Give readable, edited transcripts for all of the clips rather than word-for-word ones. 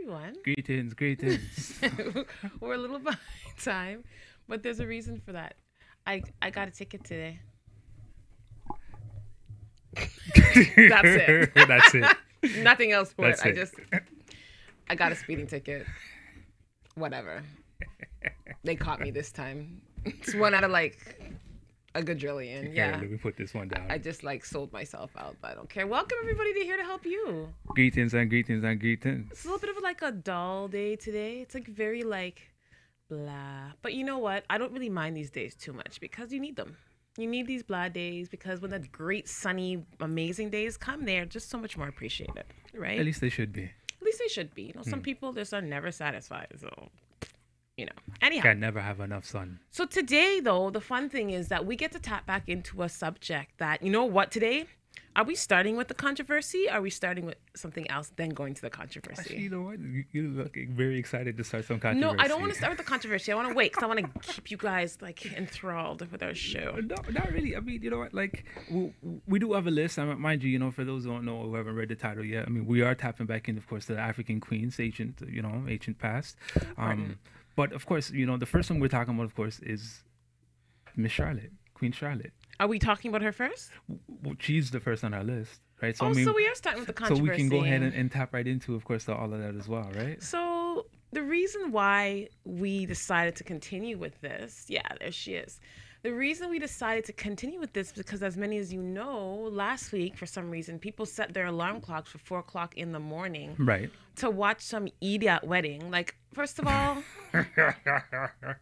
everyone. Greetings, greetings. We're a little behind time, but there's a reason for that. I got a ticket today. That's it. That's it. Nothing else for That's it. it. I got a speeding ticket. Whatever. They caught me this time. It's one out of like a gajillion. Here, Yeah. let me put this one down. I just like sold myself out, but I don't care. Welcome everybody to here to help you. Greetings and greetings and greetings. It's a little bit of like a dull day today. It's like very like blah. But you know what? I don't really mind these days too much because you need them. You need these blah days because when the great, sunny, amazing days come, they're just so much more appreciated, right? At least they should be. At least they should be. You know, some people just are never satisfied. So, you know. Anyhow. Can never have enough sun. So today, though, the fun thing is that we get to tap back into a subject that, you know what, today? Are we starting with the controversy? Or are we starting with something else, then going to the controversy? Actually, you know what? You look very excited to start some controversy. No, I don't want to start with the controversy. I want to wait because I want to keep you guys like enthralled with our show. No, not really. I mean, you know what? Like, we do have a list. Mind you, you know, for those who don't know who haven't read the title yet, I mean, we are tapping back in, of course, the African queens, ancient past. But of course, you know, the first one we're talking about, of course, is Miss Charlotte, Queen Charlotte. Are we talking about her first? She's the first on our list, right? So Oh, I mean, so we are starting with the controversy. so we can go ahead and tap right into, of course, all of that as well, right? So the reason why we decided to continue with this, yeah, there she is. The reason we decided to continue with this because, as many as you know, last week, for some reason, people set their alarm clocks for 4 o'clock in the morning Right. to watch some idiot wedding. Like, first of all, I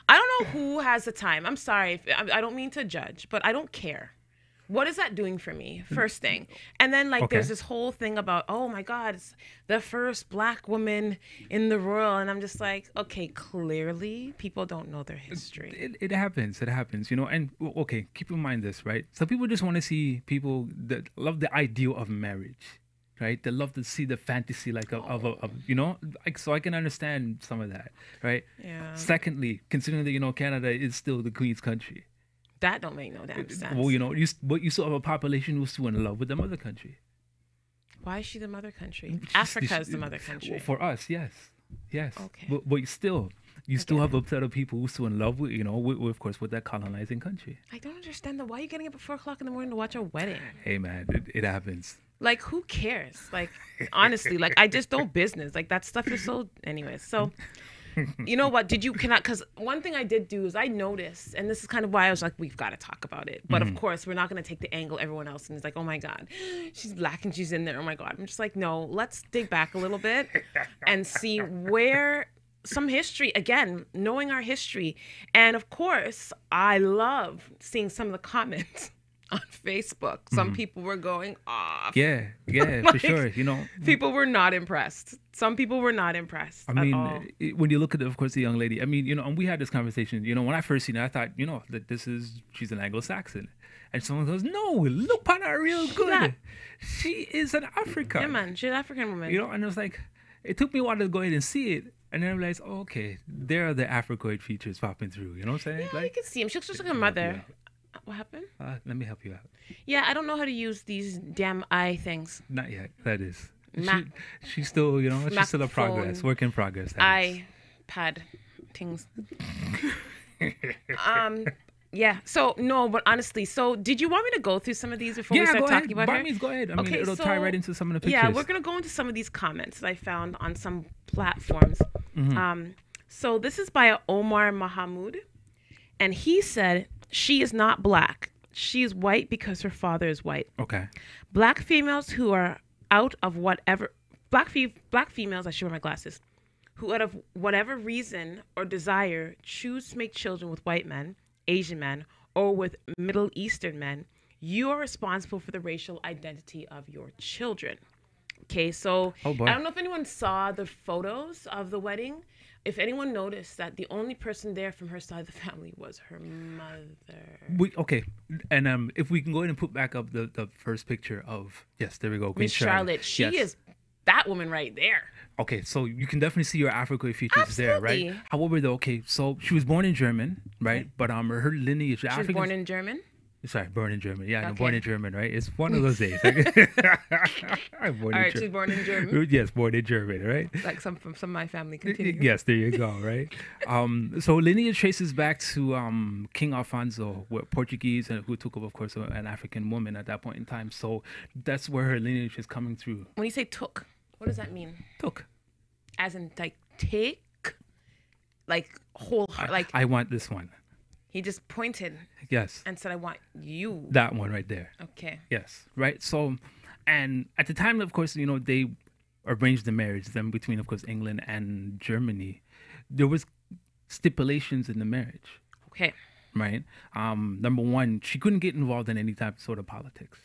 don't know who has the time. I'm sorry. I don't mean to judge, but I don't care. What is that doing for me? First thing. And then, like, Okay. there's this whole thing about, oh, my God, it's the first black woman in the royal. And I'm just like, okay, clearly people don't know their history. It happens. It happens, you know. And okay, keep in mind this, right? So people just want to see people that love the ideal of marriage, right? They love to see the fantasy, like of you know, like, so I can understand some of that, right? Yeah. Secondly, considering that, you know, Canada is still the Queen's country. That don't make no damn sense. Well, you know, you still have a population who's still in love with the mother country. Why is she the mother country? Africa is the mother country. Well, for us, yes. Okay. But you still have a set of people who's still in love with, you know, with, of course, with that colonizing country. I don't understand why are you getting up at 4 o'clock in the morning to watch a wedding? Hey, man, it happens. Like, who cares? Like, honestly, like, I just don't business. Like, that stuff is so... Anyways, so... You know what? Because one thing I did do is I noticed, and this is kind of why I was like, we've got to talk about it. But of course, we're not going to take the angle everyone else and it's like, oh my God, she's black and she's in there. Oh my God. I'm just like, no, let's dig back a little bit and see where some history, again, knowing our history. And of course, I love seeing some of the comments on Facebook. Some people were going off. Yeah, Like, for sure. You know, people were not impressed. Some people were not impressed I at all. mean, when you look at, of course, the young lady, I mean, you know, and we had this conversation, you know, when I first seen her, I thought, you know, that she's an Anglo-Saxon. And someone goes, no, look upon her real good. not. She is an African. Yeah, man. She's an African woman. You know, and it was like, it took me a while to go ahead and see it. And then I realized, oh, okay, there are the Africoid features popping through. You know what I'm saying? Yeah, you can see him. She looks just like her mother. What happened? Let me help you out. Yeah, I don't know how to use these damn eye things. Not yet. That is. Ma- She's still, you know, she's still a Mac progress, phone. work in progress. that is. iPad things. Yeah. So no, but honestly, so did you want me to go through some of these before we Yeah, start go talking ahead. about By her? means, go ahead. I mean, Okay, it'll tie right into some of the pictures. Yeah, we're gonna go into some of these comments that I found on some platforms. So this is by Omar Mahamoud, and he said she is not black. She is white because her father is white. Okay. Black females who are out of whatever black females, I should wear my glasses, who out of whatever reason or desire choose to make children with white men, Asian men, or with Middle Eastern men, you are responsible for the racial identity of your children. Okay, so Oh, boy. I don't know if anyone saw the photos of the wedding. If anyone noticed that the only person there from her side of the family was her mother. Okay, and if we can go ahead and put back up the first picture of, yes, there we go, Queen Miss Charlotte, she Yes. is that woman right there. Okay, so you can definitely see your African features there, right? Absolutely. However, though, okay, so she was born in German, right? But her lineage, She was born in German. Sorry, born in Germany. Yeah, no, Okay. born in Germany, right? It's one of those days. I'm born All in right, she's born in Germany. Yes, born in Germany, right? Like some from some of my family. Continue. Yes, there you go, right? So lineage traces back to King Alfonso, where Portuguese, and who took up, of course, an African woman at that point in time. So that's where her lineage is coming through. When you say took, what does that mean? Took. As in like take, like whole heart, like I want this one. he just pointed Yes, and said, "I want you." that one right there. Okay. Yes, right. So, and at the time, of course, they arranged the marriage then between, of course, England and Germany. There was stipulations in the marriage, Okay. right? Number one, she couldn't get involved in any type of sort of politics.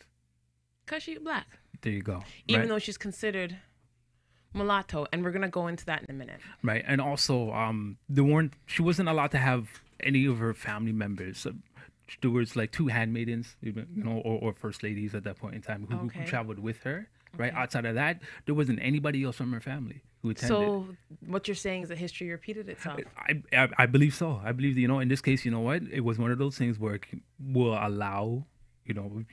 Cause she's black, There you go. even right? though she's considered mulatto, and we're gonna go into that in a minute. Right, and also, she wasn't allowed to have any of her family members. There was like two handmaidens, or first ladies at that point in time who Okay. traveled with her. Right, Okay. outside of that, there wasn't anybody else from her family who attended. So what you're saying is that history repeated itself. I believe so. I believe in this case, you know what? It was one of those things where it will allow,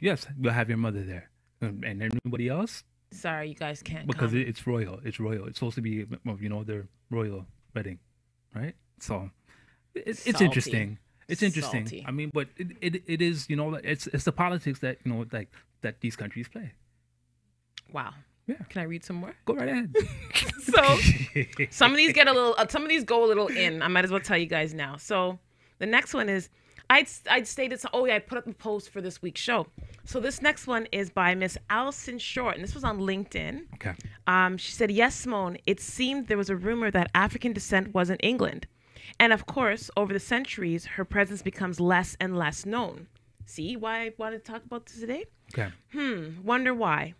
yes, you'll have your mother there, and anybody else Sorry, you guys can't because come. it's royal. It's royal. It's supposed to be, their royal wedding, right? So it's Salty. interesting. It's interesting. Salty. I mean, but it is, it's the politics that like that these countries play. Wow. Yeah. Can I read some more? Go right ahead. So some of these get a little. Some of these go a little in. I might as well tell you guys now. So the next one is I'd stated. So, oh yeah, I put up a post for this week's show. So this next one is by Miss Allison Short, and this was on LinkedIn. Okay. She said, "Yes, Simone. It seemed there was a rumor that African descent was in England, and of course, over the centuries, her presence becomes less and less known. See why I wanted to talk about this today? Okay. Wonder why."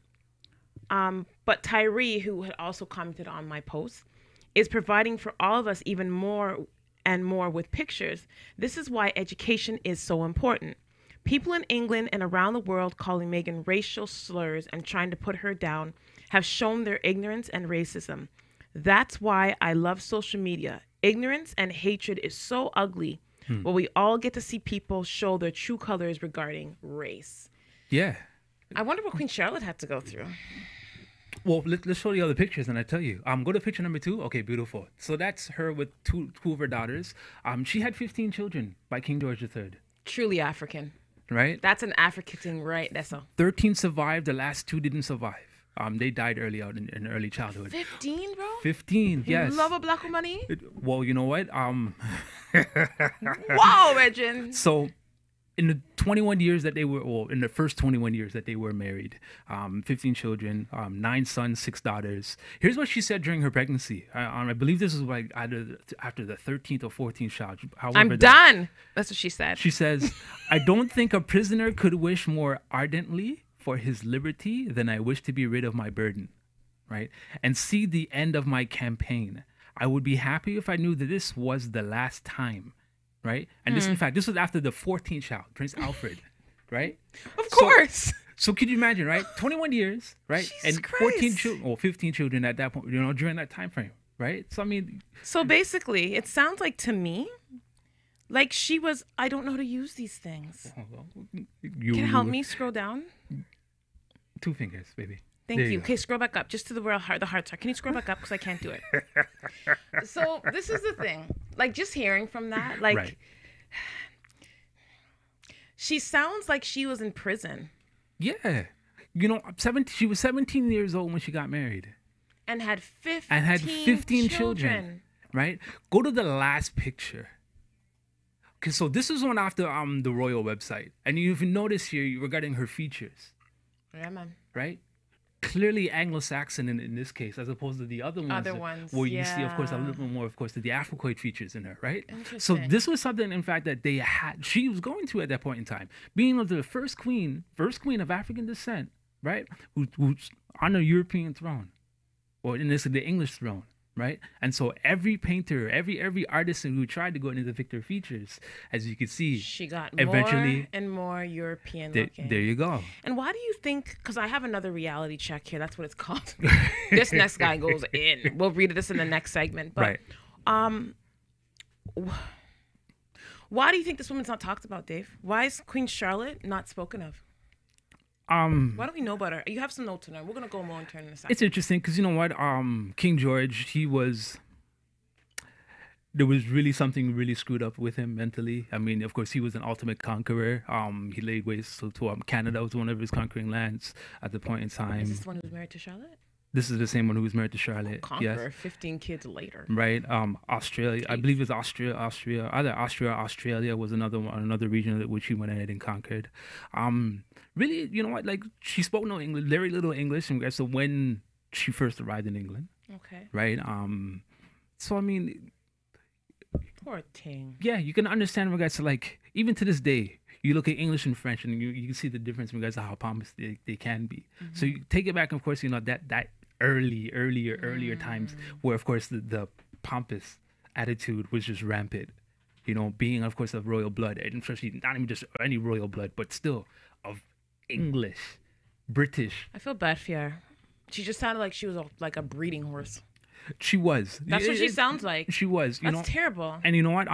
But Tyree, who had also commented on my post, is providing for all of us even more and more with pictures. This is why education is so important. People in England and around the world calling Meghan racial slurs and trying to put her down have shown their ignorance and racism. That's why I love social media. Ignorance and hatred is so ugly, but we all get to see people show their true colors regarding race. Yeah. I wonder what Queen Charlotte had to go through. Well, let's show the other pictures, and I tell you. Go to picture number 2. Okay, beautiful. So that's her with two of her daughters. She had 15 children by King George III. Truly African. Right? That's an African thing, right? That's all. 13 survived. The last 2 didn't survive. They died early out in early childhood. 15, bro? 15, yes. Love a black money? Well, you know what? Wow, Regin. So in the 21 years that they were, in the first 21 years that they were married, 15 children, 9 sons, 6 daughters. Here's what she said during her pregnancy. I believe this was like either after the 13th or 14th child. I'm done. That's what she said. She says, "I don't think a prisoner could wish more ardently for his liberty than I wish to be rid of my burden, right? And see the end of my campaign. I would be happy if I knew that this was the last time." Right? And this, in fact, this was after the 14th child, Prince Alfred, right? Of course. So could you imagine, right? 21 years, right? Jesus and 14 Christ. children, or 15 children at that point, during that time frame, right? So, I mean, So basically, it sounds like to me, like she was, I don't know how to use these things. Can you help me scroll down? 2 fingers, baby. Thank There you. go. Okay, scroll back up just to the where the hearts are. Can you scroll back up? Because I can't do it. So this is the thing. Like just hearing from that, like Right. she sounds like she was in prison Yeah. She was 17 years old when she got married. and had 15, And had 15 children. Right? Go to the last picture. Okay, so this is one off the royal website. And you've noticed here regarding her features, Yeah, man. right? Clearly Anglo-Saxon in this case, as opposed to the other ones, where you see, of course, a yeah. little bit more, of course, the Afrocoid features in her, right? So Interesting. this was something, in fact, that she was going through at that point in time, being the first queen of African descent, right? Who's on a European throne, or in this the English throne, right? And so every painter, every artisan who tried to go into the Victor features, as you can see, She got eventually more and more European there looking. you go. And why do you think? Because I have another reality check here. That's what it's called. This next guy goes in. We'll read this in the next segment. But, Right. Why do you think this woman's not talked about, Dave? Why is Queen Charlotte not spoken of? Why don't we know about her? You have some notes on her. We're gonna go more and turn in a second. It's interesting because you know what? King George, there was really something really screwed up with him mentally. I mean, of course, he was an ultimate conqueror. He laid waste to Canada was one of his conquering lands at the point in time. Is this the one who was married to Charlotte? This is the same one who was married to Charlotte. Conqueror, Yes. 15 kids later. Right. Australia, I believe it's Austria. Either Austria or Australia was another region which he went ahead and conquered. Really, you know what? Like, she spoke no English, very little English in regards to when she first arrived in England. Okay. Right. So I mean, Poor thing. yeah, you can understand in regards to, like, even to this day, you look at English and French and you can see the difference in regards to how pompous they can be. So you take it back, of course, you know, that earlier times where, of course, the pompous attitude was just rampant. You know, being, of course, of royal blood, and especially not even just any royal blood, but still of English, British. I feel bad for her. She just sounded like she was like a breeding horse. She was. That's what she sounds like. She was. You know, That's terrible. And you know what?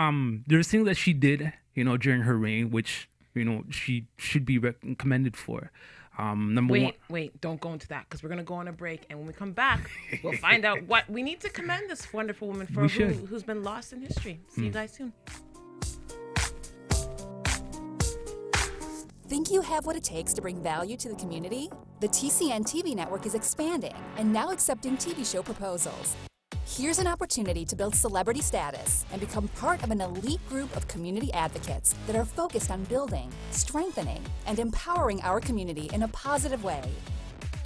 There's things that she did, you know, during her reign, which, you know, she should be commended for. Number one. Wait, don't go into that because we're going to go on a break. And when we come back, we'll find out what we need to commend this wonderful woman for who's been lost in history. See you guys soon. Think you have what it takes to bring value to the community? The TCN TV network is expanding and now accepting TV show proposals. Here's an opportunity to build celebrity status and become part of an elite group of community advocates that are focused on building, strengthening, and empowering our community in a positive way.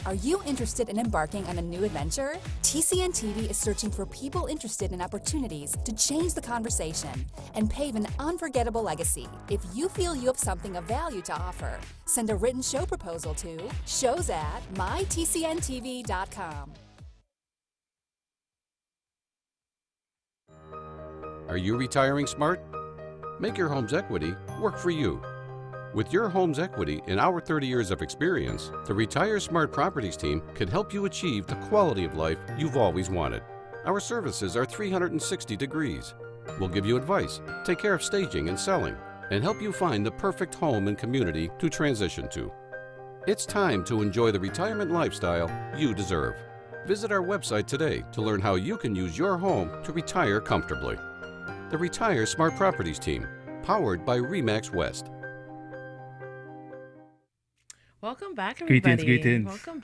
Are you interested in embarking on a new adventure? TCN TV is searching for people interested in opportunities to change the conversation and pave an unforgettable legacy. If you feel you have something of value to offer, send a written show proposal to shows@mytcntv.com. Are you retiring smart? Make your home's equity work for you. With your home's equity and our 30 years of experience, the Retire Smart Properties team can help you achieve the quality of life you've always wanted. Our services are 360 degrees. We'll give you advice, take care of staging and selling, and help you find the perfect home and community to transition to. It's time to enjoy the retirement lifestyle you deserve. Visit our website today to learn how you can use your home to retire comfortably. The Retire Smart Properties team, powered by RE/MAX West. Welcome back, everybody. Greetings. Welcome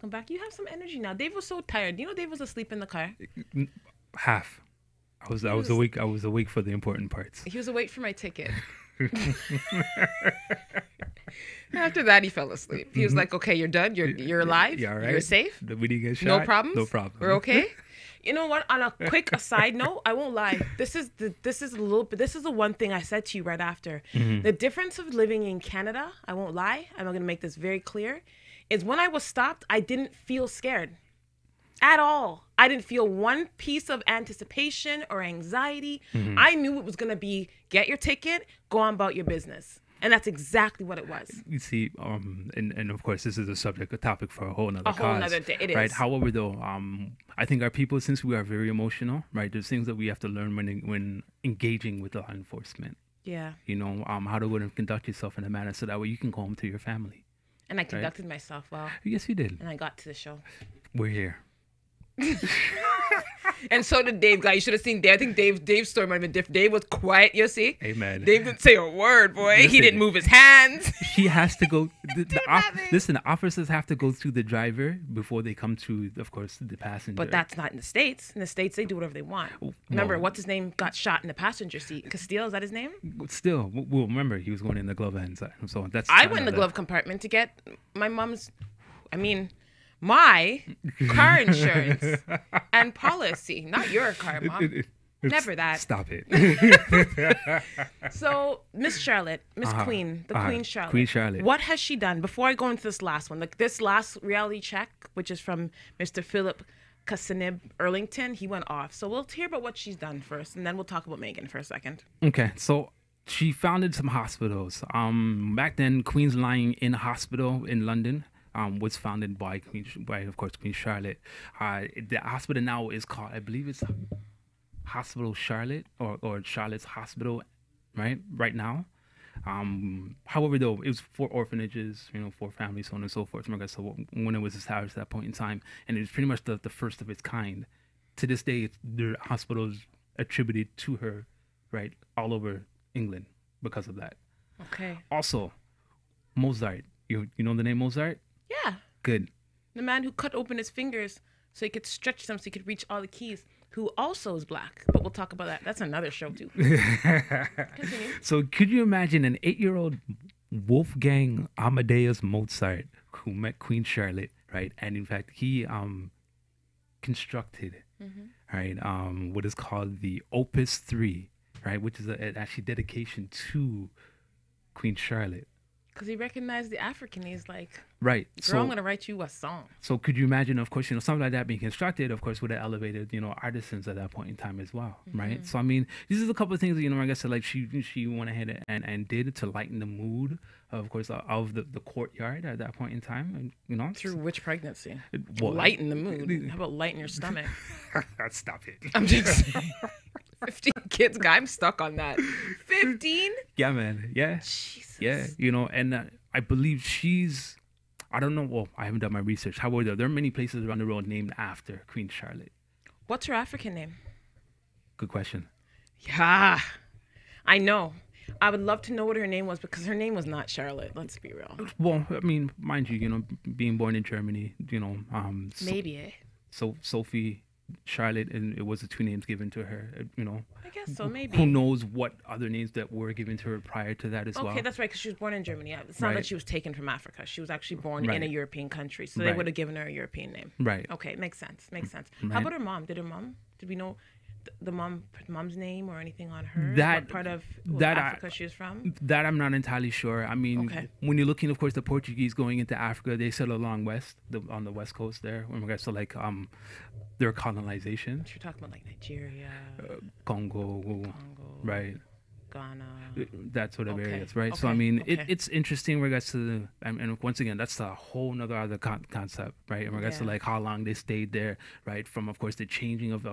back. You have some energy now. Dave was so tired. You know Dave was asleep in the car? Half. I was awake. I was awake for the important parts. He was awake for my ticket. After that, he fell asleep. He was like, okay, you're done. You're alive. Yeah, right. You're safe. We didn't get shot. No problems. No problem. We're okay. You know what? On a quick aside note, I won't lie. This is the one thing I said to you right after. The difference of living in Canada, I won't lie, I'm going to make this very clear, is when I was stopped, I didn't feel scared at all. I didn't feel one piece of anticipation or anxiety. I knew it was going to be, get your ticket, go on about your business. And that's exactly what it was. You see, and of course, this is a topic for a whole nother cause. A whole nother day, it right? is. However, though, I think our people, since we are very emotional, right, there's things that we have to learn when engaging with law enforcement. Yeah. You know, how to conduct yourself in a manner so that way you can go home to your family. And I conducted myself well. Yes, you did. And I got to the show. We're here. And so did Dave. Guy, you should have seen Dave. I think Dave's story might have been different. Dave was quiet, you see? Amen. Dave didn't say a word, boy. Listen, he didn't move his hands. He has to go. Listen, the officers have to go through the driver before they come to, of course, the passenger. But that's not in the States. In the States, they do whatever they want. Remember, what's his name got shot in the passenger seat? Castile, is that his name? Still, well, remember, he was going in the glove inside. So that's. I went in the glove compartment to get my mom's, my car insurance and policy. Not your car, Mom. Never that. Stop it. So, Miss Charlotte, Miss Queen, Queen Charlotte. Queen Charlotte. What has she done? Before I go into this last one, like this last reality check, which is from Mr. Philip Casanib Erlington, he went off. So we'll hear about what she's done first, and then we'll talk about Meghan for a second. Okay, so she founded some hospitals. Back then, Queen's Lying In Hospital in London was founded by of course, Queen Charlotte. The hospital now is called, I believe it's Hospital Charlotte or Charlotte's Hospital right now. However, though, it was 4 orphanages, 4 families, so on and so forth. So when it was established at that point in time, and it was pretty much the first of its kind. To this day, there are hospitals attributed to her, right, all over England because of that. Okay. Also, Mozart. You know the name Mozart? Yeah. Good. The man who cut open his fingers so he could stretch them so he could reach all the keys, who also is black. But we'll talk about that. That's another show, too. Continue. So could you imagine an 8-year-old Wolfgang Amadeus Mozart who met Queen Charlotte, right? And in fact, he constructed, right, what is called the Opus 3, right, which is an actually dedication to Queen Charlotte. Because he recognized the African. He's like, right. Girl, I'm going to write you a song. So could you imagine, of course, something like that being constructed, of course, would have elevated, artisans at that point in time as well, right? So, I mean, these are a couple of things that, like I said, like she went ahead and did to lighten the mood, of course, of the courtyard at that point in time, and, Through which pregnancy? Well, lighten the mood. How about lighten your stomach? Stop it. I'm just saying. 15 kids, guy. I'm stuck on that. 15? Yeah, man. Yeah. Jesus. Yeah, and I believe I don't know, well, I haven't done my research. However, there are many places around the world named after Queen Charlotte. What's her African name? Good question. Yeah, I know. I would love to know what her name was because her name was not Charlotte. Let's be real. Well, I mean, mind you, being born in Germany, Maybe, eh? So Sophie Charlotte, and it was the 2 names given to her, I guess so, maybe. Who knows what other names that were given to her prior to that as well. Okay, that's right, because she was born in Germany. It's not that she was taken from Africa. She was actually born in a European country, so they would have given her a European name. Right. Okay, makes sense. Right. How about her mom? Did we know the mom's name or anything on her? What part of Africa she was from? That I'm not entirely sure. I mean, when you're looking, of course, the Portuguese going into Africa, they settled along on the west coast there. In regards to their colonization. You're talking about like Nigeria, Congo, right? Ghana, that sort of areas, right? So I mean, it's interesting in regards to and once again, that's a whole nother other concept, right? In regards to like how long they stayed there, right? From of course the changing of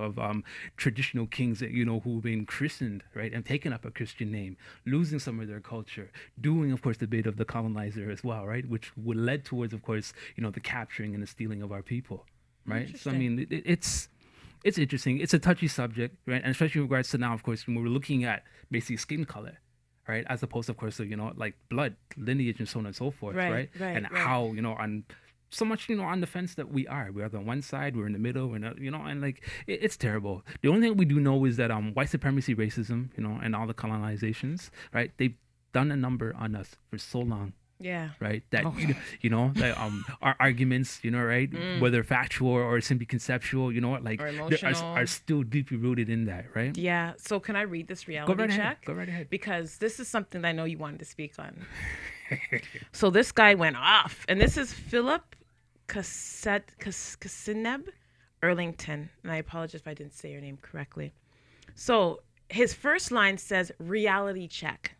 traditional kings that who've been christened, right, and taken up a Christian name, losing some of their culture, doing of course the bit of the colonizer as well, right? Which would led towards of course the capturing and the stealing of our people, right? So I mean, it's interesting. It's a touchy subject, right? And especially in regards to now, of course, when we're looking at basically skin color, right? As opposed, of course, to, like blood, lineage, and so on and so forth, right? And how, on so much, on the fence that we are. We're on one side, we're in the middle, and, and like, it's terrible. The only thing we do know is that white supremacy, racism, and all the colonizations, right? They've done a number on us for so long. Yeah. Right. That that our arguments, right, whether factual or simply conceptual, like or emotional, are still deeply rooted in that, right? Yeah. So can I read this reality check? Go right ahead. Because this is something that I know you wanted to speak on. So this guy went off, and this is Philip Casineb Erlington, and I apologize if I didn't say your name correctly. So his first line says, "Reality check.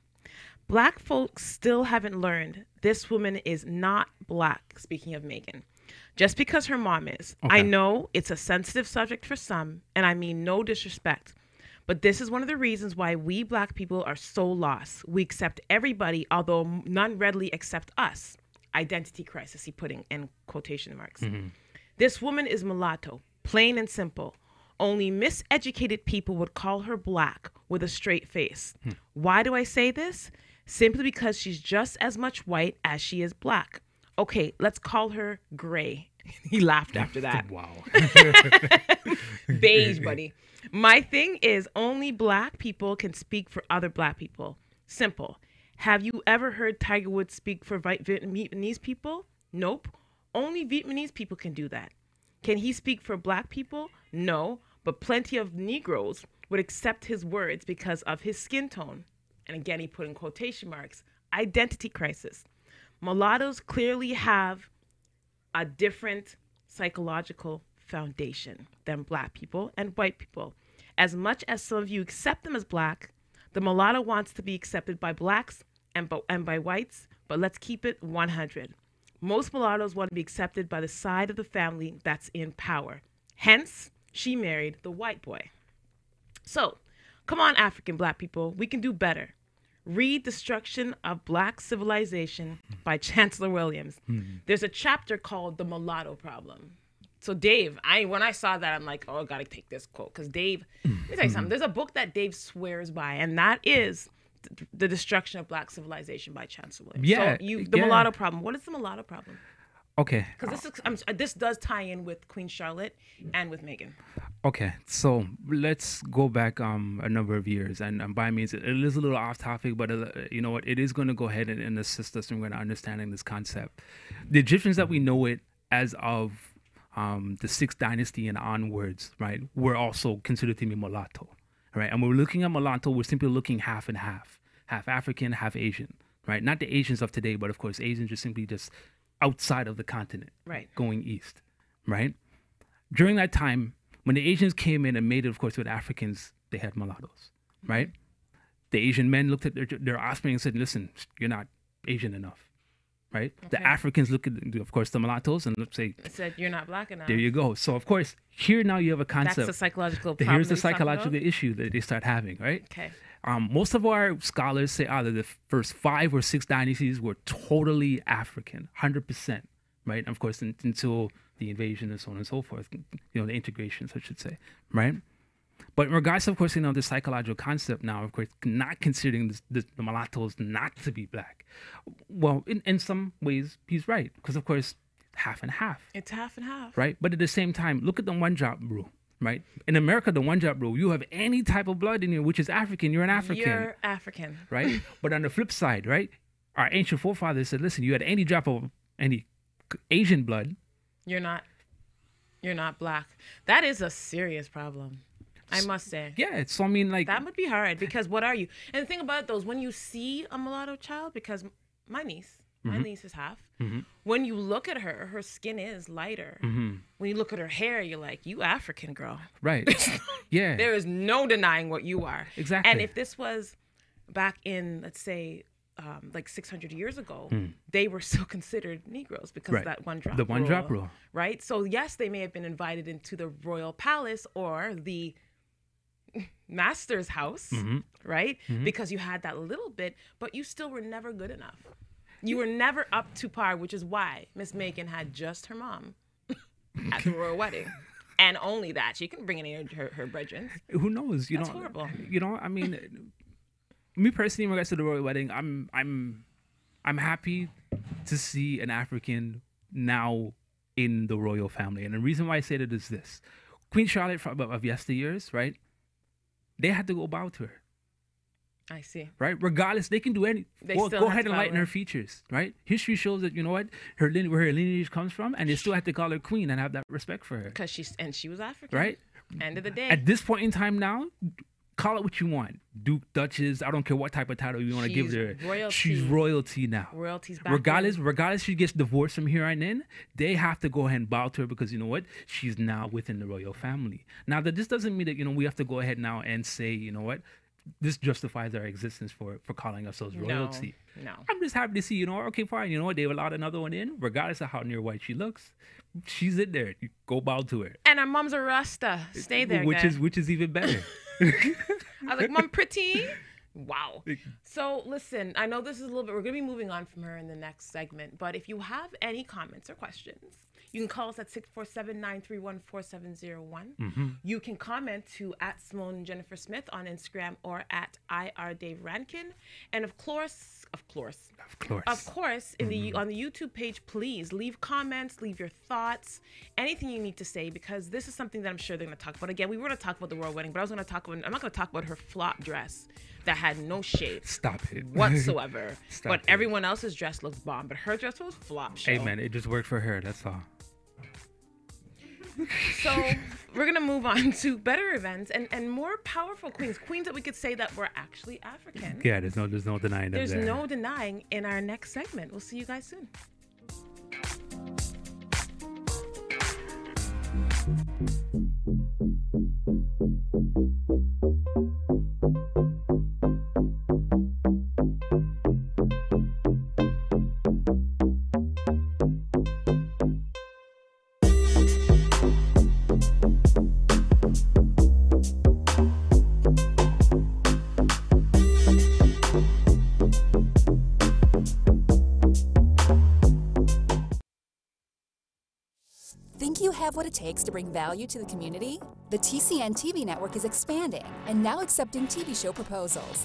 Black folks still haven't learned this woman is not black," speaking of Megan, "just because her mom is. Okay. I know it's a sensitive subject for some, and I mean no disrespect, but this is one of the reasons why we black people are so lost. We accept everybody, although none readily accept us. Identity crisis," he putting in quotation marks. Mm-hmm. "This woman is mulatto, plain and simple. Only miseducated people would call her black with a straight face. Why do I say this? Simply because she's just as much white as she is black. Okay, let's call her gray." He laughed after that. Wow. Beige, buddy. "My thing is only black people can speak for other black people. Simple. Have you ever heard Tiger Woods speak for Vietnamese people? Nope. Only Vietnamese people can do that. Can he speak for black people? No, but plenty of Negroes would accept his words because of his skin tone." And again, he put in quotation marks, "Identity crisis. Mulattoes clearly have a different psychological foundation than black people and white people. As much as some of you accept them as black, the mulatto wants to be accepted by blacks and by whites, but let's keep it 100. Most mulattoes want to be accepted by the side of the family that's in power. Hence, she married the white boy. So, come on, African black people, we can do better. Read Destruction of Black Civilization by Chancellor Williams. There's a chapter called The Mulatto Problem. So Dave, when I saw that, I'm like, oh, I gotta take this quote. Because Dave, let me tell you something. There's a book that Dave swears by, and that is The Destruction of Black Civilization by Chancellor Williams. Yeah. So the mulatto problem. What is the mulatto problem? Okay. Because this does tie in with Queen Charlotte and with Meghan. Okay, so let's go back a number of years, and by means it is a little off topic, but you know what, it is going to go ahead and assist us in understanding this concept. The Egyptians that we know it as of the 6th dynasty and onwards, right, were also considered to be mulatto, right? And when we're looking at mulatto, we're simply looking half and half African, half Asian, right? Not the Asians of today, but of course Asians are simply just outside of the continent, right, going east, right? During that time, when the Asians came in and made it, of course, with Africans, they had mulattoes, right? The Asian men looked at their offspring and said, listen, you're not Asian enough, right? Okay. The Africans look at, of course, the mulattoes and say, said, you're not black enough. There you go. So, of course, here now you have a concept. That's the psychological problem. Here's the psychological issue that they start having, right? Okay. Most of our scholars say either the first 5 or 6 dynasties were totally African, 100%, right? And of course, until the invasion and so on and so forth, the integrations, I should say, right? But in regards to, of course, the psychological concept now, of course, not considering the mulattoes not to be black. Well, in some ways, he's right, because, of course, half and half. It's half and half. Right? But at the same time, look at the one-drop rule, right? In America, the one-drop rule, you have any type of blood in you, which is African, you're an African. You're African. Right? But on the flip side, right, our ancient forefathers said, listen, you had any drop of any Asian blood, you're not black. That is a serious problem, I must say. Yeah, so I mean, like, that would be hard, because what are you? And the thing about those, when you see a mulatto child, because my niece is half. When you look at her, her skin is lighter. When you look at her hair, you're like, you African girl. Right. Yeah. There is no denying what you are. Exactly. And if this was back in, let's say, like 600 years ago, they were still considered Negroes because of that one-drop rule. The one-drop rule. Right? So, yes, they may have been invited into the royal palace or the master's house, right? Because you had that little bit, but you still were never good enough. You were never up to par, which is why Miss Meghan had just her mom at the royal wedding. And only that. She can bring in her brethren. Who knows? That's horrible. I mean, me personally, in regards to the royal wedding, I'm happy to see an African now in the royal family. And the reason why I say that is this. Queen Charlotte of yesteryears, right? They had to go bow to her. I see. Right? Regardless, they can do anything. Well, go ahead and lighten her features, right? History shows that, where her lineage comes from, and they still have to call her queen and have that respect for her. Because she was African. Right? End of the day. At this point in time now, call it what you want. Duke, Duchess, I don't care what type of title you want to give her. Royalty. She's royalty now. Royalty's back. Regardless she gets divorced from here on in, they have to go ahead and bow to her because she's now within the royal family. Now this doesn't mean that, we have to go ahead now and say, this justifies our existence for calling ourselves royalty. No. I'm just happy to see, okay, fine. They've allowed another one in, regardless of how near white she looks. She's in there. You go bow to her. And her mom's a Rasta. Stay there, which is even better. I was like, Mom, pretty. Wow. So listen, I know this is a little bit, we're going to be moving on from her in the next segment, but if you have any comments or questions, you can call us at 647-931-4701. You can comment to at Simone Jennifer Smith on Instagram or at IR Dave Rankin. And of course, on the YouTube page, please leave comments, leave your thoughts, anything you need to say, because this is something that I'm sure they're going to talk about. Again, we were going to talk about the royal wedding, but I'm not going to talk about her flop dress that had no shape. Stop it. Whatsoever. But everyone else's dress looks bomb, but her dress was flop show. Hey, man, it just worked for her. That's all. So we're going to move on to better events and more powerful queens that we could say that were actually African. Yeah, there's no denying that. There's no denying in our next segment. We'll see you guys soon. have what it takes to bring value to the community? The TCN TV network is expanding and now accepting TV show proposals.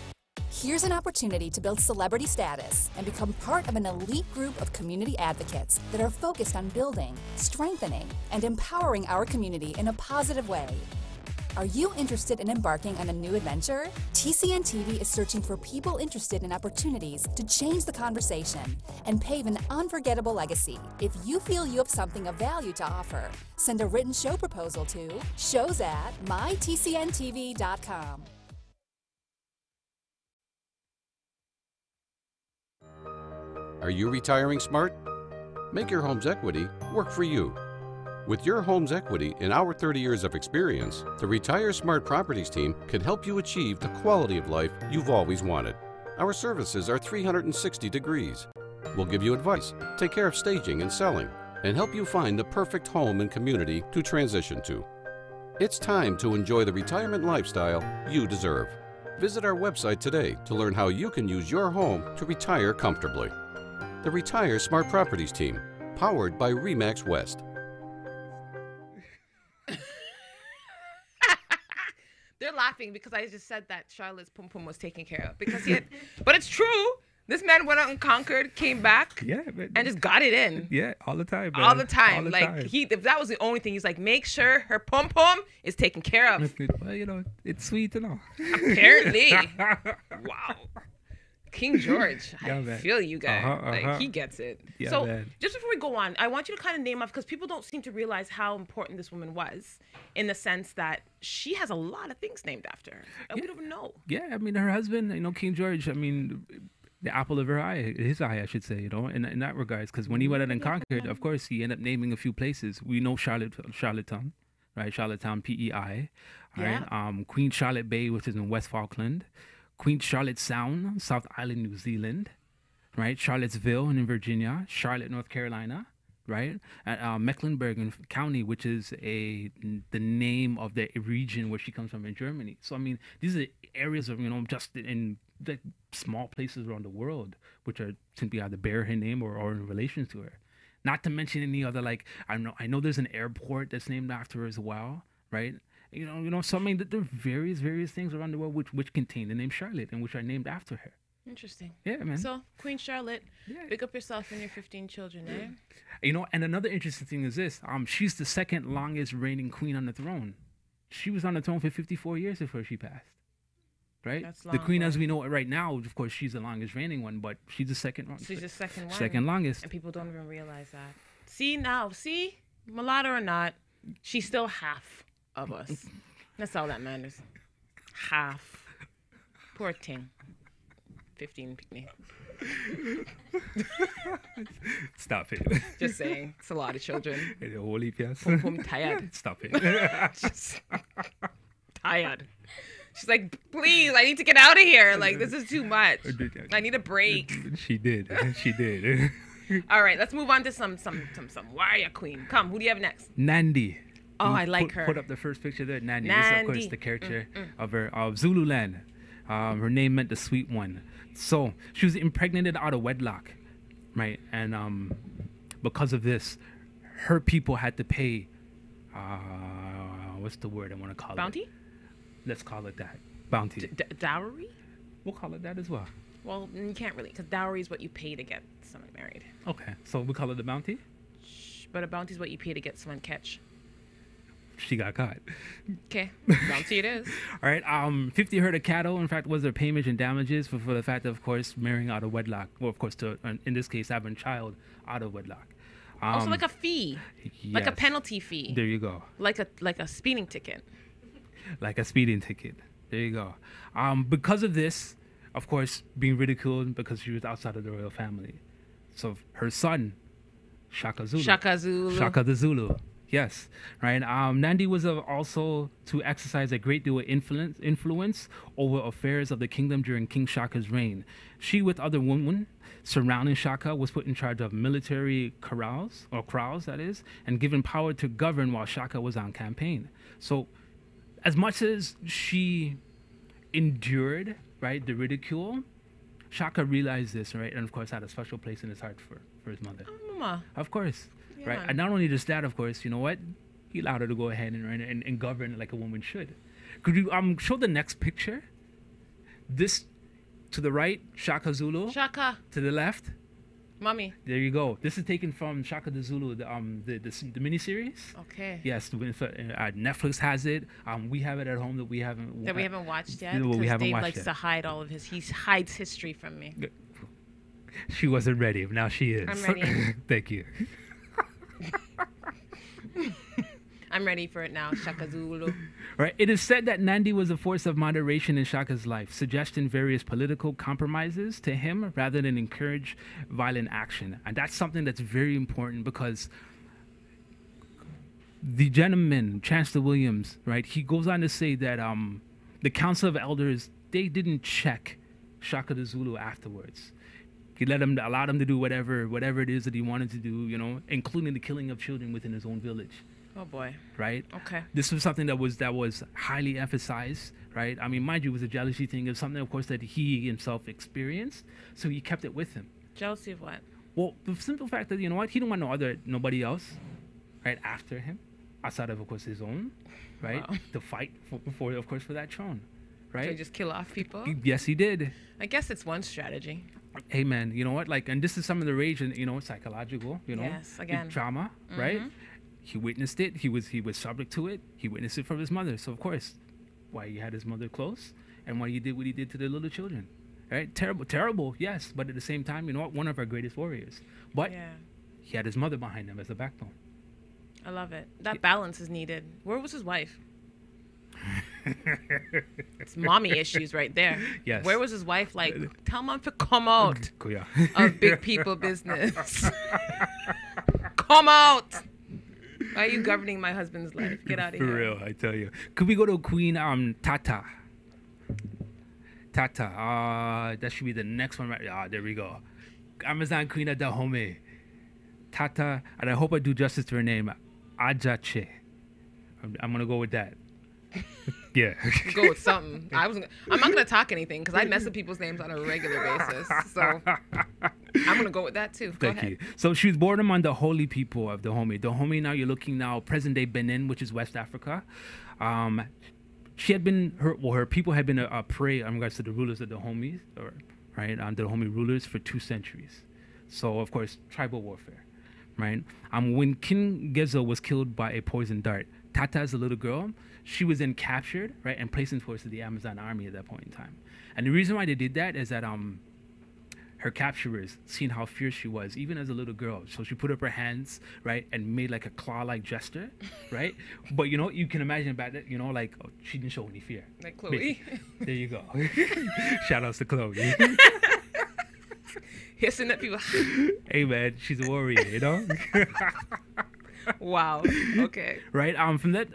Here's an opportunity to build celebrity status and become part of an elite group of community advocates that are focused on building, strengthening, and empowering our community in a positive way. Are you interested in embarking on a new adventure? TCN TV is searching for people interested in opportunities to change the conversation and pave an unforgettable legacy. If you feel you have something of value to offer, send a written show proposal to shows@mytcntv.com. Are you retiring smart? Make your home's equity work for you. With your home's equity in our 30 years of experience, the Retire Smart Properties team can help you achieve the quality of life you've always wanted. Our services are 360 degrees. We'll give you advice, take care of staging and selling, and help you find the perfect home and community to transition to. It's time to enjoy the retirement lifestyle you deserve. Visit our website today to learn how you can use your home to retire comfortably. The Retire Smart Properties team, powered by RE/MAX West. They're laughing because I just said that Charlotte's pum pum was taken care of because he had, but it's true. This man went out and conquered, came back, and just got it in. Yeah, all the time, man. All the time. All the like time. if that was the only thing, he's like, make sure her pum pum is taken care of. Well, you know, it's sweet to know. Apparently. Wow. King George, Yeah, I man. feel you guys. Like Uh-huh. he gets it. Yeah, so man. just before we go on, I want you to kind of name off because people don't seem to realize how important this woman was, in the sense that she has a lot of things named after her that we don't even know. Yeah, I mean, her husband, you know, King George, I mean, the apple of her eye, his eye, I should say, you know, in that regards. Because when he went out and conquered, of course, he ended up naming a few places. We know Charlottetown, right? Charlottetown, PEI, right? Yeah. Queen Charlotte Bay, which is in West Falkland. Queen Charlotte Sound, South Island, New Zealand, right? Charlottesville in Virginia, Charlotte, North Carolina, right? And Mecklenburg County, which is the name of the region where she comes from in Germany. So, I mean, these are areas of, you know, just in the small places around the world, which are simply either bear her name or in relation to her. Not to mention any other, like, I know there's an airport that's named after her as well, right? You know. So I mean, there are various things around the world which contain the name Charlotte and which are named after her. Interesting. Yeah, man. So Queen Charlotte, Yeah. pick up yourself and your 15 children, eh? You know, and another interesting thing is this: she's the second longest reigning queen on the throne. She was on the throne for 54 years before she passed. Right? That's The long, queen, as boy. we know it right now, of course, she's the longest reigning one, but she's the second. She's the second one. Second longest. And people don't even realize that. See, mulatto or not, she's still half of us. That's all that matters. Half. Poor thing. 15 picnic. Stop it. Just saying. It's a lot of children. Holy piece. I'm tired. Stop it. Just tired. She's like, please, I need to get out of here. Like, this is too much. I need a break. She did. She did. All right, let's move on to some warrior queen. Come, who do you have next? Nandi. Oh, I like her. Put up the first picture there. Nandi. This is, of course, Nandi. the character of Zululand. Her name meant the sweet one. So she was impregnated out of wedlock, right? And because of this, her people had to pay. What's the word I want to call Bounty? it? Let's call it that. Bounty. Dowry? We'll call it that as well. Well, you can't really, because dowry is what you pay to get someone married. Okay, so we call it the bounty. But a bounty is what you pay to get someone catch. She got caught. Okay, bounty it is. All right. 50 herd of cattle, in fact, was their payment and damages for the fact of course, marrying out of wedlock. Well, of course, in this case, having a child out of wedlock. Also, like a fee, like a yes. penalty fee, There you go. like a speeding ticket. Like a speeding ticket. There you go. Because of this, of course, being ridiculed because she was outside of the royal family. So her son, Shaka Zulu. Shaka Zulu. Shaka the Zulu. Yes, right. Nandi was also to exercise a great deal of influence over affairs of the kingdom during King Shaka's reign. She, with other women surrounding Shaka, was put in charge of military kraals, that is, and given power to govern while Shaka was on campaign. So, as much as she endured, right, the ridicule, Shaka realized this, right, and of course had a special place in his heart for his mother. Mama. Of course. Yeah, Right. man. And not only just that, of course, you know what? he allowed her to go ahead and govern like a woman should. Could you show the next picture? This to the right, Shaka Zulu. Shaka. To the left. Mommy. There you go. This is taken from Shaka the Zulu, the miniseries. Okay. Yes, Netflix has it. We have it at home that we haven't watched yet. We haven't Dave watched likes yet. to hide all of his. He hides history from me. She wasn't ready, but now she is. I'm ready. Thank you. I'm ready for it now, Shaka Zulu. Right. It is said that Nandi was a force of moderation in Shaka's life, suggesting various political compromises to him rather than encourage violent action. And that's something that's very important because the gentleman, Chancellor Williams, right, he goes on to say that the Council of Elders, they didn't check Shaka the Zulu afterwards. He allowed him to do whatever it is that he wanted to do, you know, including the killing of children within his own village. Oh boy. Right? Okay. This was something that was highly emphasized, right? I mean, mind you, it was a jealousy thing. It was something, of course, that he himself experienced, so he kept it with him. Jealousy of what? Well, the simple fact that, you know what, he didn't want nobody else, right, after him, outside of course, his own, right, Wow. to fight for that throne, right? So just kill off people? Yes, he did. I guess it's one strategy. Hey, man, you know what, like, and this is some of the rage, and, you know, psychological, you know, Yes, again. trauma, right? He witnessed it. He was subject to it. He witnessed it from his mother. So of course, why he had his mother close, and why he did what he did to the little children, right? Terrible, yes. But at the same time, you know what? One of our greatest warriors. But Yeah. he had his mother behind him as a backbone. I love it. That balance is needed. Where was his wife? It's mommy issues right there. Yes. Where was his wife? Like, tell mom to come out Yeah. of big people business. Come out. Why are you governing my husband's life? Get out of For here. real, I tell you. Could we go to Queen Tata? Tata. That should be the next one, right? There we go. Amazon Queen of Dahomey. Tata, and I hope I do justice to her name. Ajache. I'm gonna go with that. Yeah. Go with something. I'm not gonna talk anything because I mess with people's names on a regular basis. So I'm gonna go with that too. Go Thank ahead. you. So she was born among the holy people of Dahomey. Dahomey, now you're looking now present day Benin, which is West Africa. She had been her people had been a prey in regards to the rulers of Dahomey, right? The Dahomey rulers for 2 centuries. So of course, tribal warfare, right? When King Gezo was killed by a poison dart, Tata, as a little girl, she was then captured, right, and placed in force of the Amazon army at that point in time. And the reason why they did that is that her capturers seen how fierce she was, even as a little girl. So she put up her hands, right, and made like a claw-like gesture, right? But you know, you can imagine back then, you know, like she didn't show any fear. Like Chloe. There you go. Shout outs to Chloe. Hissing at people. Hey man, she's a warrior, you know. Wow. Okay. Right. From that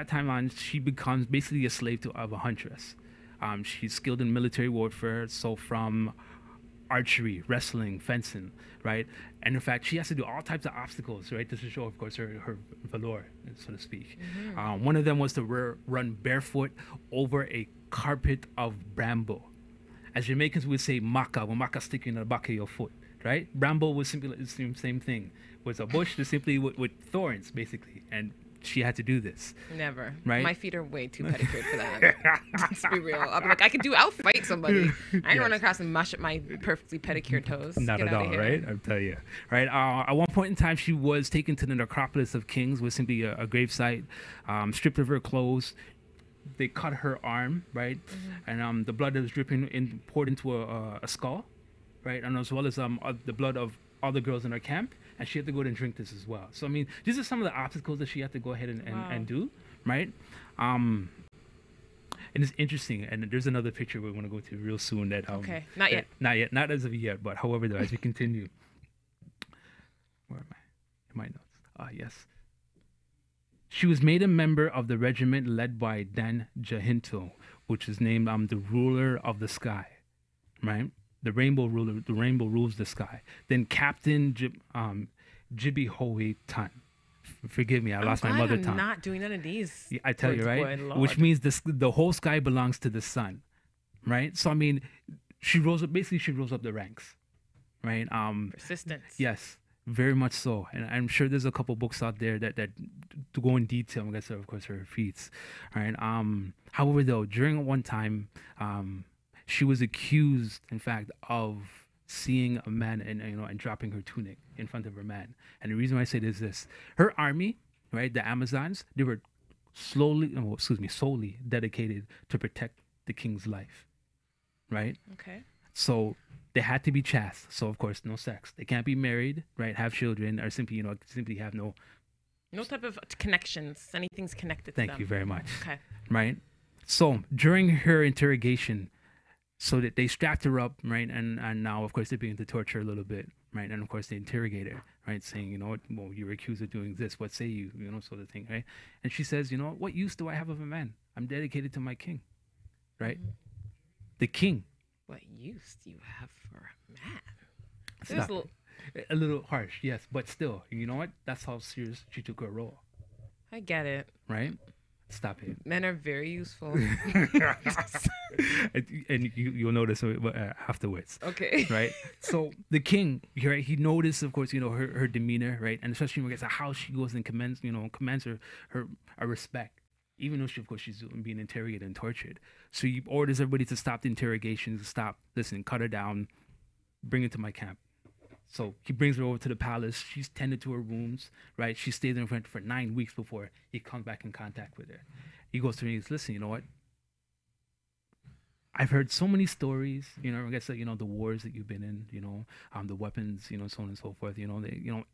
time on, she becomes basically a slave of a huntress. She's skilled in military warfare, so from archery, wrestling, fencing, right? And in fact, she has to do all types of obstacles, right? Just to show, of course, her valor, so to speak. One of them was to run barefoot over a carpet of bramble. As Jamaicans would say, maca, when maca sticking in the back of your foot, right? Bramble was simply the same thing. Was a bush that's simply with thorns, basically. And she had to do this. Never. Right? My feet are way too pedicured for that. Let's be real. I'll be like, I'll fight somebody. I ain't run across and mash up my perfectly pedicured toes. Not Get at out all, of here. right? I'll tell you. Right? At one point in time, she was taken to the necropolis of kings, was simply a gravesite, stripped of her clothes. They cut her arm, right? And the blood that was dripping poured into a skull, right? And as well as the blood of all the girls in her camp. And she had to go and drink this as well. So, I mean, these are some of the obstacles that she had to go ahead and do, right? And it's interesting. And there's another picture we're going to go to real soon. Okay, not yet. Not yet. Not as of yet. But however, though, as we continue. Where am I? In my notes. Yes. She was made a member of the regiment led by Dan Jacinto, which is named the ruler of the sky, right? The rainbow ruler, the rainbow rules the sky. Then Captain Jibi Howe Tan. Forgive me, I lost my mother tongue. I'm not doing none of these. Yeah, I tell you, right? Boy, Which means the whole sky belongs to the sun, right? So I mean, she rose up. Basically, she rose up the ranks, right? Persistence. Yes, very much so. And I'm sure there's a couple books out there that to go in detail, I guess, of course, her feats. All right. However, though, during one time, she was accused, in fact, of seeing a man and dropping her tunic in front of her man. And the reason why I say this is this: her army, right, the Amazons, they were solely dedicated to protect the king's life, right? Okay. So they had to be chaste. So of course, no sex. They can't be married, right? Have children, or simply have no type of connections. Anything's connected to them. Thank you very much. Okay. Right. So during her interrogation, so that they strapped her up, right, and now of course they begin to torture her a little bit, right, and of course they interrogate her, right, saying, well, you were accused of doing this. What say you? Sort of thing, right? And she says, what use do I have of a man? I'm dedicated to my king, right? Mm-hmm. The king. What use do you have for a man? Stop. A little harsh, yes, but still, you know what? That's how serious she took her role. I get it. Right? Stop it. Men are very useful. and you'll notice afterwards. Okay. Right? So the king, right, he noticed, of course, her demeanor, right? And especially when it gets how she goes and commands her respect. Even though she's being interrogated and tortured. So he orders everybody to stop the interrogations, cut her down, bring her to my camp. So he brings her over to the palace. She's tended to her wounds, right? She stays in front for 9 weeks before he comes back in contact with her. He goes to her and he says, listen, you know what? I've heard so many stories, I guess, the wars that you've been in, the weapons, so on and so forth,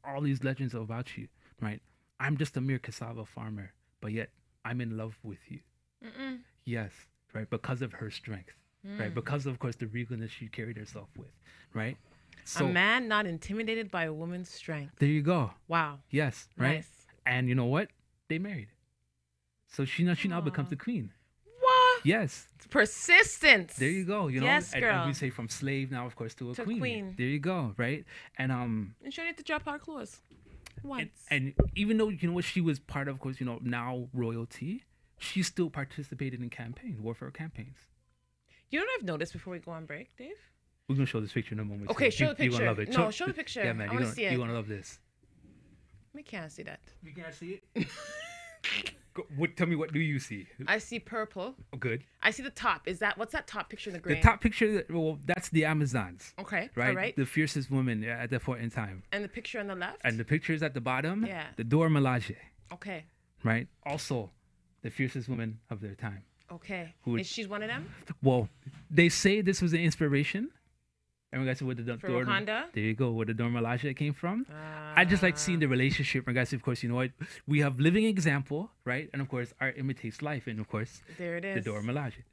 all these legends about you, right? I'm just a mere cassava farmer, but yet I'm in love with you. Mm-mm. Yes, right? Because of her strength, right? Because of course, the regalness she carried herself with, right? So, a man not intimidated by a woman's strength. There you go. Wow. Yes, right? Nice. And you know what? They married. So she now becomes the queen. What? Yes. It's persistence. There you go. Yes, girl. And we say from slave now, of course, to a queen. There you go, right? And she had to drop our clothes once. And even though she was part of course, now royalty, she still participated in warfare campaigns. You know what I've noticed before we go on break, Dave? We're gonna show this picture in a moment. Okay, show the picture. You're gonna love it. No, show the picture. Yeah, man, I want to see it. You're gonna love this. We can't see that. You can't see it. Tell me, what do you see? I see purple. Oh, good. I see the top. What's that top picture in the green? The top picture, that's the Amazons. Okay. Right? All right. The fiercest women at that point in time. And the picture on the left? And the picture is at the bottom. Yeah. The Dora Milaje. Okay. Right? Also, the fiercest women of their time. Okay. Is she one of them? Well, they say this was an inspiration. And we guys see where the Wakanda? There you go, where the Dora Milaje came from. I just like seeing the relationship. And guys, of course, you know what? We have living example, right? And of course, art imitates life. And of course, there it is. The Dora Milaje.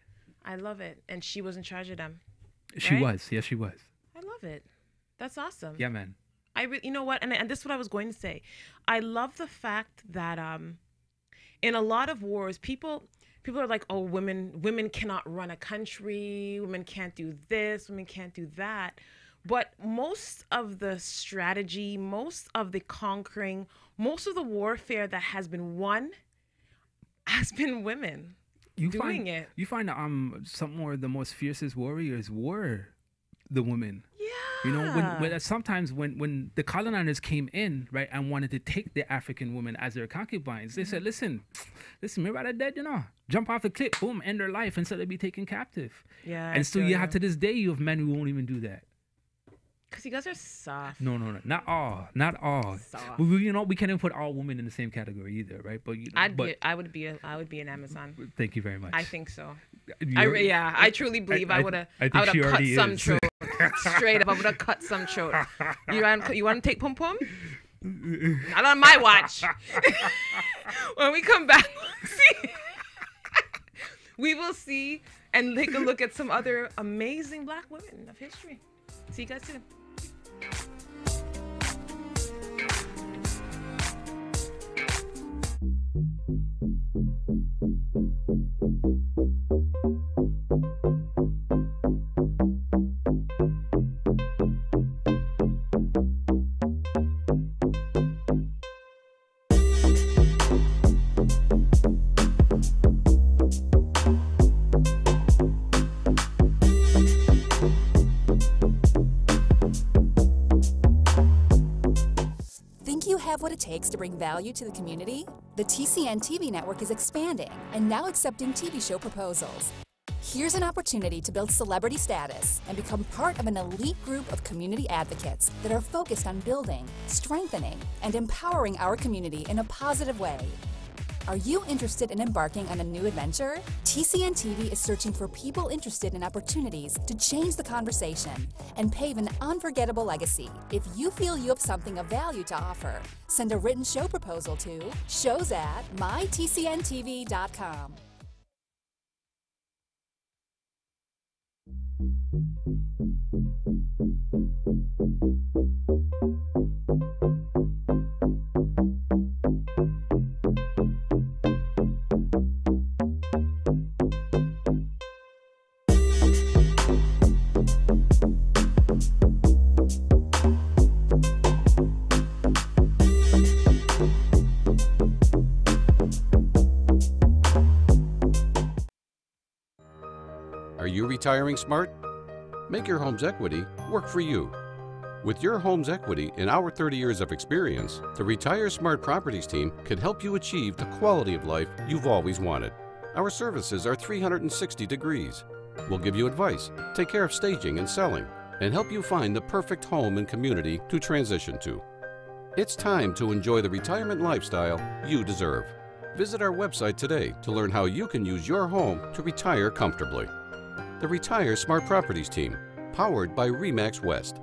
I love it. And she was in charge of them. She was. Yes, she was. I love it. That's awesome. Yeah, man. You know what? And this is what I was going to say. I love the fact that in a lot of wars, people are like, oh, women cannot run a country, women can't do this, women can't do that. But most of the strategy, most of the conquering, most of the warfare that has been won has been women doing it. You find some more of the most fiercest warriors were the women. Yeah. When sometimes when the colonizers came in, right, and wanted to take the African women as their concubines, they said, listen, we're rather dead, jump off the cliff, boom, end their life instead of be taken captive. Yeah. And still you have to this day, you have men who won't even do that. Because you guys are soft. No, not all. Soft. We can't even put all women in the same category either, right? But I would be an Amazon. Thank you very much. I think so. I truly believe I would have cut some throat. Straight up, I would have cut some throat. You want to take pom pom? Not on my watch. When we come back, we will see and take a look at some other amazing Black women of history. See you guys soon. have what it takes to bring value to the community? The TCN TV network is expanding and now accepting TV show proposals. Here's an opportunity to build celebrity status and become part of an elite group of community advocates that are focused on building, strengthening, and empowering our community in a positive way. Are you interested in embarking on a new adventure? TCN TV is searching for people interested in opportunities to change the conversation and pave an unforgettable legacy. If you feel you have something of value to offer, send a written show proposal to shows@mytcntv.com. Are you retiring smart? Make your home's equity work for you. With your home's equity and our 30 years of experience, the Retire Smart Properties team can help you achieve the quality of life you've always wanted. Our services are 360 degrees. We'll give you advice, take care of staging and selling, and help you find the perfect home and community to transition to. It's time to enjoy the retirement lifestyle you deserve. Visit our website today to learn how you can use your home to retire comfortably. The Retire Smart Properties team, powered by RE/MAX West.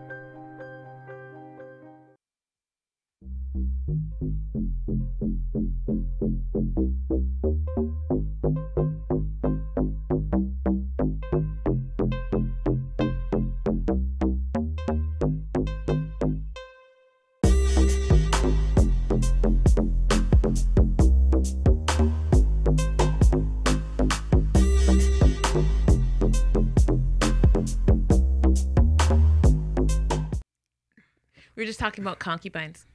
We were just talking about concubines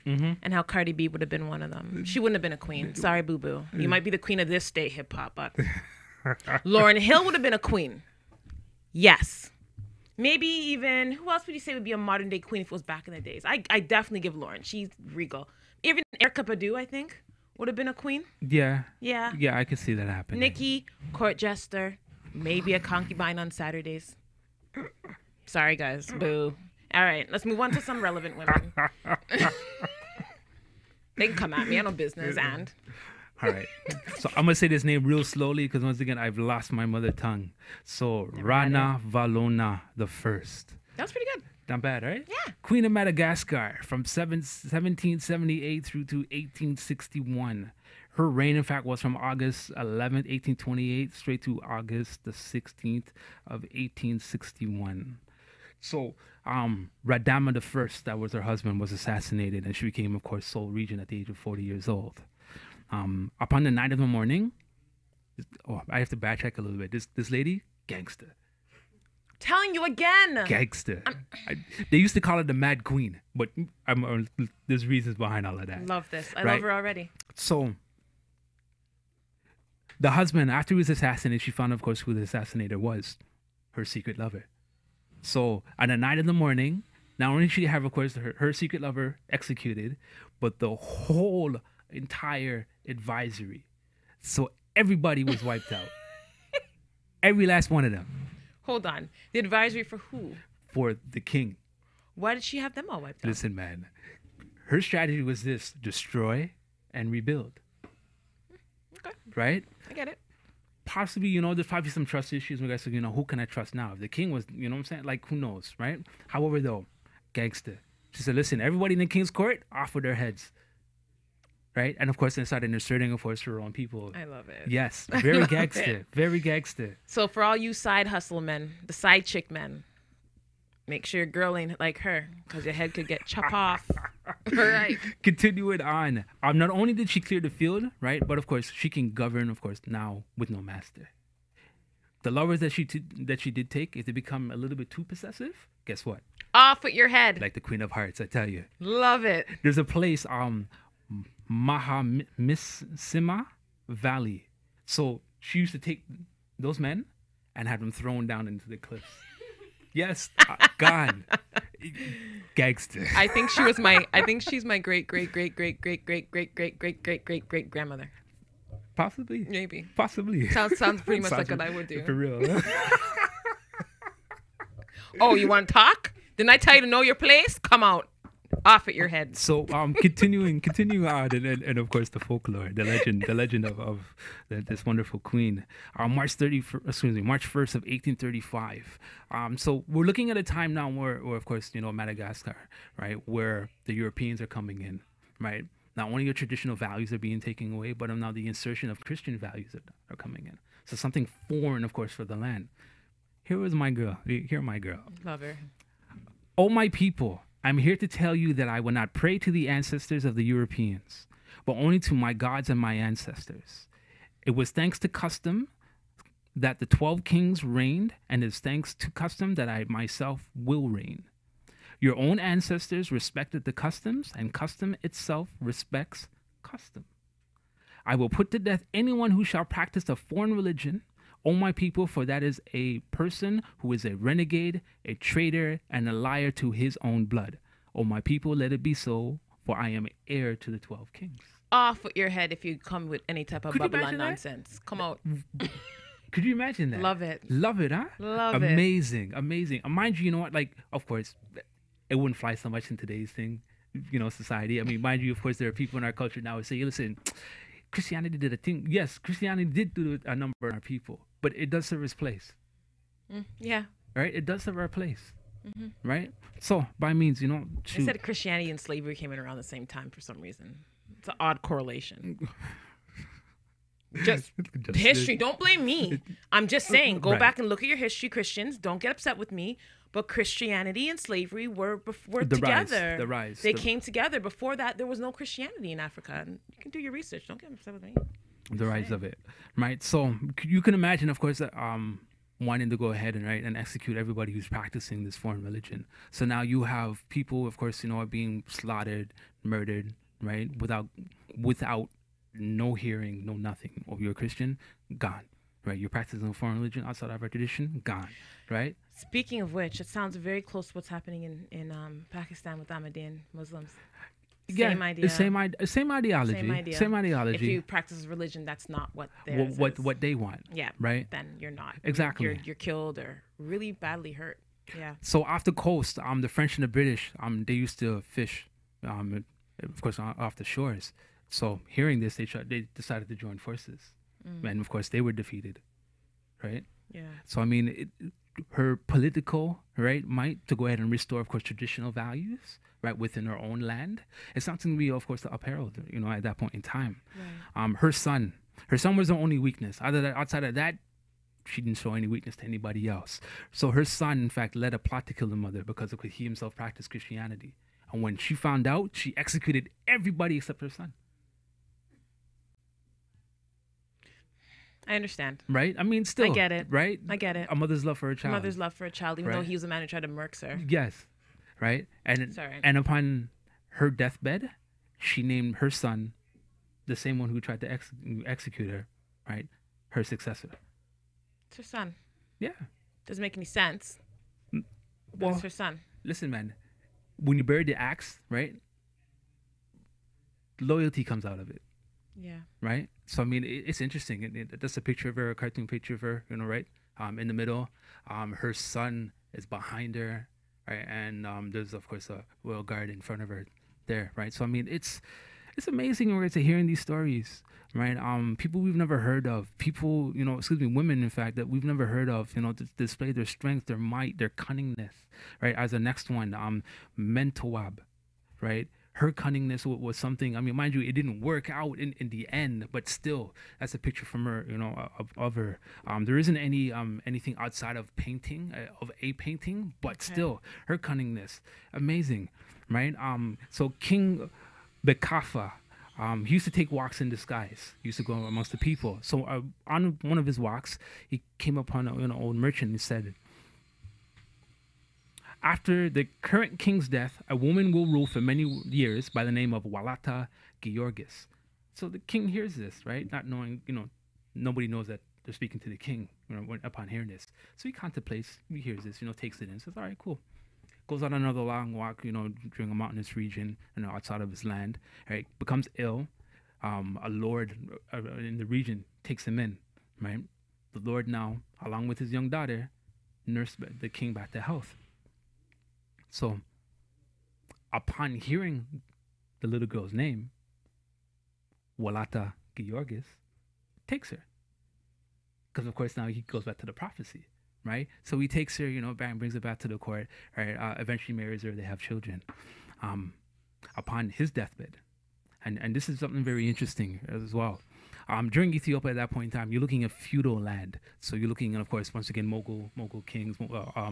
and how Cardi B would have been one of them. She wouldn't have been a queen. Sorry, boo-boo. You might be the queen of this day hip-hop, but Lauryn Hill would have been a queen. Yes. Maybe even, who else would you say would be a modern-day queen if it was back in the days? I definitely give Lauryn. She's regal. Even Erykah Badu, I think, would have been a queen. Yeah. Yeah. Yeah, I could see that happening. Nikki, court jester, maybe a concubine on Saturdays. Sorry, guys. Boo. All right, let's move on to some relevant women. They can come at me. I know business and. All right. So I'm going to say this name real slowly because once again, I've lost my mother tongue. So Rana Valona the First. That's pretty good. Not bad, right? Yeah. Queen of Madagascar from 1778 through to 1861. Her reign, in fact, was from August 11th, 1828, straight to August the 16th of 1861. So, Radama the First, that was her husband, was assassinated, and she became, of course, sole regent at the age of 40 years old. Upon the night of the morning, I have to backtrack a little bit. This lady, gangster. Telling you again. Gangster. They used to call her the Mad Queen, but there's reasons behind all of that. Love this. I love her already. So, the husband, after he was assassinated, she found, of course, who the assassinator was, her secret lover. So, on the night of the morning, not only did she have, of course, her secret lover executed, but the whole entire advisory. So, everybody was wiped out. Every last one of them. Hold on. The advisory for who? For the king. Why did she have them all wiped out? Listen, man. Her strategy was this: destroy and rebuild. Okay. Right? I get it. Possibly, there's probably some trust issues. We guys, who can I trust now? If the king was, what I'm saying? Like, who knows, right? However, though, gangster. She said, listen, everybody in the king's court, off with their heads. Right? And, of course, they started inserting, of course, her own people. I love it. Yes. Very gangster. Very gangster. So, for all you side hustle men, the side chick men, make sure your girl ain't like her, because your head could get chopped off. All right. Continuing on. Not only did she clear the field, right? But, of course, she can govern, of course, now with no master. The lovers that she did take, if they become a little bit too possessive, guess what? Off with your head. Like the Queen of Hearts, I tell you. Love it. There's a place, Mahamissima Valley. So she used to take those men and have them thrown down into the cliffs. Yes, gone. Gangster. I think she was my. I think she's my great great great great great great great great great great great great grandmother. Possibly. Maybe. Possibly. Sounds pretty much like what I would do. For real. Oh, you want to talk? Didn't I tell you to know your place? Come out. Off at your head. So continuing on, and of course the folklore, the legend of this wonderful queen. March 1st of 1835. So we're looking at a time now where of course, Madagascar, right, where the Europeans are coming in, right. Not only your traditional values are being taken away, but now the insertion of Christian values are coming in. So something foreign, of course, for the land. Here was my girl. Here, my girl. Love her. Oh, my people, I'm here to tell you that I will not pray to the ancestors of the Europeans, but only to my gods and my ancestors. It was thanks to custom that the 12 kings reigned, and it's thanks to custom that I myself will reign. Your own ancestors respected the customs, and custom itself respects custom. I will put to death anyone who shall practice a foreign religion, O my people, for that is a person who is a renegade, a traitor, and a liar to his own blood. O my people, let it be so, for I am heir to the 12 kings. Off with your head if you come with any type of Could you Babylon imagine that? nonsense. Come out. Could you imagine that? Love it. Love it, huh? Love it. Amazing. Mind you, you know what? Like, of course, it wouldn't fly so much in today's society. I mean, mind you, of course, there are people in our culture now who say, listen, Christianity did a thing. Yes, Christianity did do a number on our people, but it does serve its place. Yeah. Right? It does serve our place. Right? So, by means, They said Christianity and slavery came in around the same time for some reason. It's an odd correlation. Just history. Don't blame me. I'm just saying, go back and look at your history, Christians. Don't get upset with me. But Christianity and slavery were together. The rise. They came together. Before that, there was no Christianity in Africa. And you can do your research. Don't get upset with me. The rise of it. Right? So, you can imagine, of course, that wanting to go ahead and execute everybody who's practicing this foreign religion. So now you have people, of course, are being slaughtered, murdered, right? Without no hearing, no nothing. Or you're a Christian, gone. Right? You're practicing a foreign religion outside of our tradition, gone. Right? Speaking of which, it sounds very close to what's happening in Pakistan with Ahmadiyyan Muslims. Same idea. Same ideology. Same ideology. If you practice religion, that's not what what they want. Yeah. Right? Then you're not. Exactly. You're killed or really badly hurt. Yeah. So off the coast, the French and the British, they used to fish, of course, off the shores. So hearing this, they decided to join forces, and of course they were defeated, right? Yeah. So I mean, her political might to go ahead and restore, of course, traditional values, right, within her own land. It's something we, of course, to upherald, at that point in time. Right. Her son was the only weakness. Outside of that, she didn't show any weakness to anybody else. So her son, in fact, led a plot to kill the mother because he himself practiced Christianity. And when she found out, she executed everybody except her son. I understand. Right? I mean, still. I get it. Right? I get it. A mother's love for her child. A mother's love for a child, even though he was a man who tried to murk her. Yes. Right? And upon her deathbed, she named her son, the same one who tried to execute her, right? Her successor. It's her son. Yeah. Doesn't make any sense. Well, it's her son. Listen, man. When you bury the axe, right? Loyalty comes out of it. Yeah. Right? So, I mean, it's interesting. That's a picture of her, a cartoon picture of her, right? In the middle. Her son is behind her, right? And there's, of course, a royal guard in front of her there, right? So, I mean, it's amazing, right, to hearing these stories, right? People we've never heard of. People, women, in fact, that we've never heard of, display their strength, their might, their cunningness, right? As the next one, Mentawab, right? Her cunningness was something, I mean, mind you, it didn't work out in the end, but still, that's a picture from her, of her. There isn't anything outside of painting, of a painting, but still, her cunningness, amazing, right? So King Bekafa, he used to take walks in disguise. He used to go amongst the people. So on one of his walks, he came upon an old merchant and said, after the current king's death, a woman will rule for many years by the name of Walata Georgis. So the king hears this, right? Not knowing, nobody knows that they're speaking to the king, upon hearing this. So he contemplates, he hears this, takes it in, says, all right, cool. Goes on another long walk, during a mountainous region, outside of his land, right? Becomes ill. A lord in the region takes him in, right? The lord now, along with his young daughter, nurse the king back to health. So, upon hearing the little girl's name, Walata Georgis takes her. Because, of course, now he goes back to the prophecy, right? So he takes her, brings her back to the court, right? Eventually marries her, they have children. Upon his deathbed, and this is something very interesting as well. During Ethiopia at that point in time, you're looking at feudal land. So you're looking at, of course, once again, Mogul kings,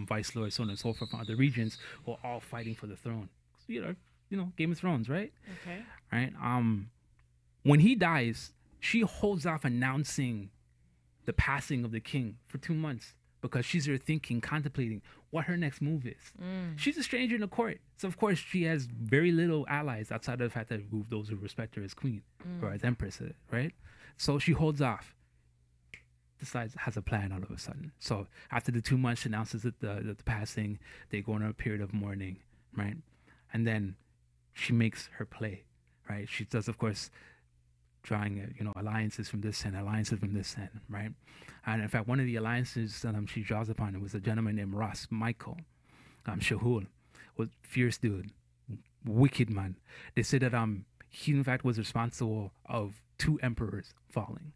vice lords, so on and so forth from other regions who are all fighting for the throne. Game of Thrones, right? Okay. Right. When he dies, she holds off announcing the passing of the king for 2 months because she's there thinking, contemplating what her next move is. She's a stranger in the court. So, of course, she has very little allies outside of the fact that those who respect her as queen or as empress, right? So she holds off, decides, has a plan all of a sudden. So after the 2 months, she announces that the passing, they go on a period of mourning, right? And then she makes her play, right? She does, of course, drawing, alliances from this end, alliances from this end, right? And in fact, one of the alliances she draws upon was a gentleman named Ross Michael Shahul, was fierce dude, wicked man. They say that he in fact was responsible of 2 emperors falling,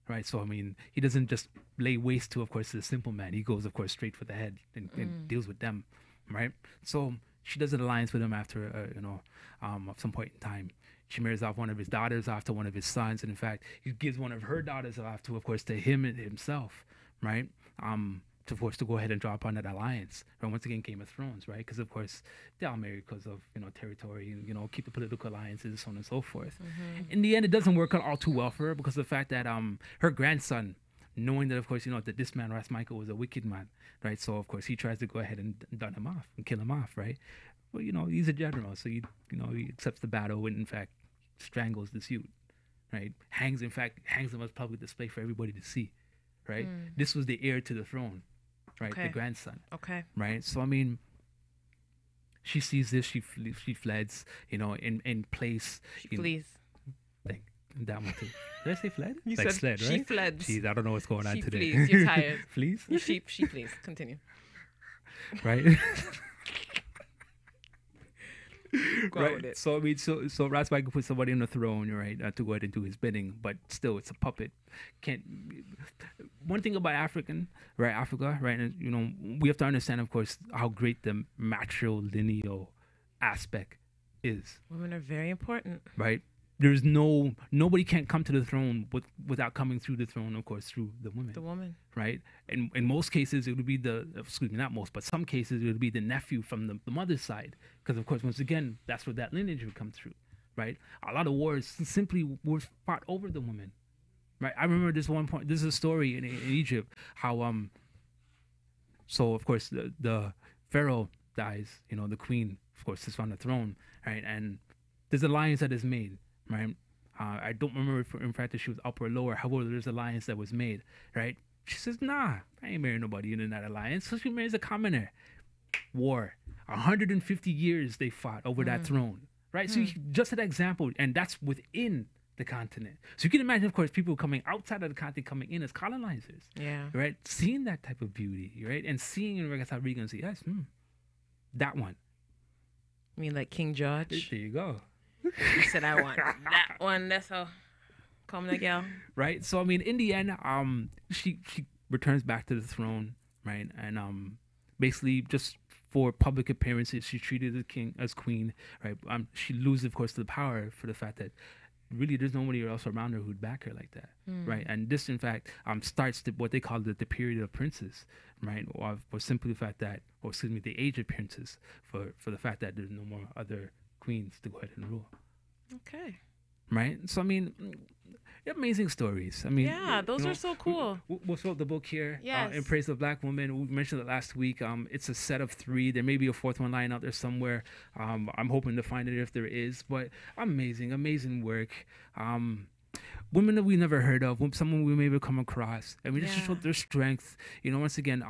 right? So he doesn't just lay waste to, of course, the simple man. He goes, of course, straight for the head and deals with them, right? So she does an alliance with him after, at some point in time. She marries off one of his daughters off to one of his sons, and in fact, he gives one of her daughters off to, of course, to him himself, right? To, of course, to go ahead and draw upon that alliance. And once again, Game of Thrones, right? Because, of course, they all married because of, territory and, keep the political alliances, so on and so forth. In the end, it doesn't work out all too well for her because of the fact that her grandson, knowing that, of course, that this man, Ross Michael, was a wicked man, right? So, of course, he tries to go ahead and dun him off and kill him off, right? Well, he's a general, so he accepts the battle and, in fact, strangles this youth, right? Hangs him as public display for everybody to see, right? This was the heir to the throne, right? Okay. The grandson. Okay. Right? So, she sees this, she fleds, in place. She flees. That one too. Did I say fled? You like said sled, right? she fled. Jeez, I don't know what's going on She today. flees. You're tired. Flees? She flees. Continue. Right? Go on with it. So so Ross Michael puts somebody on the throne, right, to go ahead and do his bidding, but still, it's a puppet. One thing about Africa, right, and we have to understand, of course, how great the matrilineal aspect is. Women are very important. Right. There's nobody can't come to the throne without coming through the throne, of course, through the woman. The woman. Right? And in most cases, it would be not most, but some cases, it would be the nephew from the mother's side. Because, of course, once again, that's where that lineage would come through. Right? A lot of wars simply were fought over the woman. Right? I remember this one point, this is a story in Egypt, how, so, of course, the pharaoh dies, the queen, of course, is on the throne, right? And there's an alliance that is made. Right, I don't remember if in fact that she was up or lower. However, there's an alliance that was made. Right, she says, "Nah, I ain't marrying nobody in that alliance." So she marries a commoner. War, 150 years they fought over that throne. Right, so just an example, and that's within the continent. So you can imagine, of course, people coming outside of the continent coming in as colonizers. Yeah. Right, seeing that type of beauty, right, and seeing in regards how Regan see, yes, that one. I mean, like King George. There you go. You said I want that one. That's how come the girl. Right. So in the end, she returns back to the throne, right? And basically just for public appearances, she's treated as queen, right? She loses, of course, the power for the fact that really there's nobody else around her who'd back her like that, right? And this, in fact, starts what they call the period of princes, right? Or simply the fact that, the age of princes, for the fact that there's no more other queens to go ahead and rule. Okay. Right? So, amazing stories. Yeah, those are so cool. We'll throw the book here. Yes. In Praise of Black Women. We mentioned it last week. It's a set of 3. There may be a 4th one lying out there somewhere. I'm hoping to find it if there is. But amazing work. women that we never heard of, someone we maybe come across. I mean, just to show Yeah. their strength. You know, once again,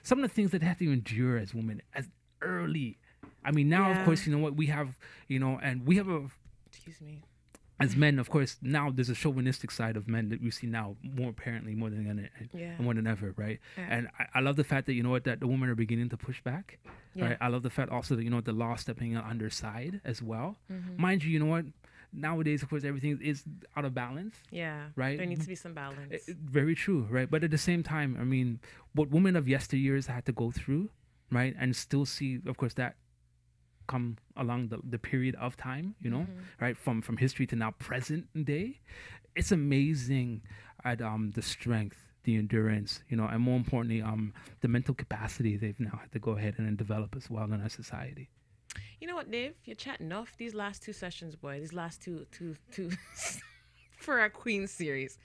some of the things that they have to endure as women as early. I mean, now of course, you know what we have, you know, and we have a. Excuse me. As men, of course, now there's a chauvinistic side of men that we see now more apparently more than ever, right? Yeah. And I love the fact that, you know what, that the women are beginning to push back, right? I love the fact also that, you know, the law stepping on their side as well. Mind you, you know what, nowadays, of course, everything is out of balance. Yeah. Right? There needs to be some balance. Very true, right? But at the same time, I mean, what women of yesteryears had to go through, right? And still see, of course, that come along the period of time, you know, right, from history to now present day. It's amazing at the strength, the endurance, you know, and more importantly, the mental capacity they've now had to go ahead and then develop as well in our society. You know what, Dave? You're chatting enough these last two sessions, boy. These last two for our Queen series.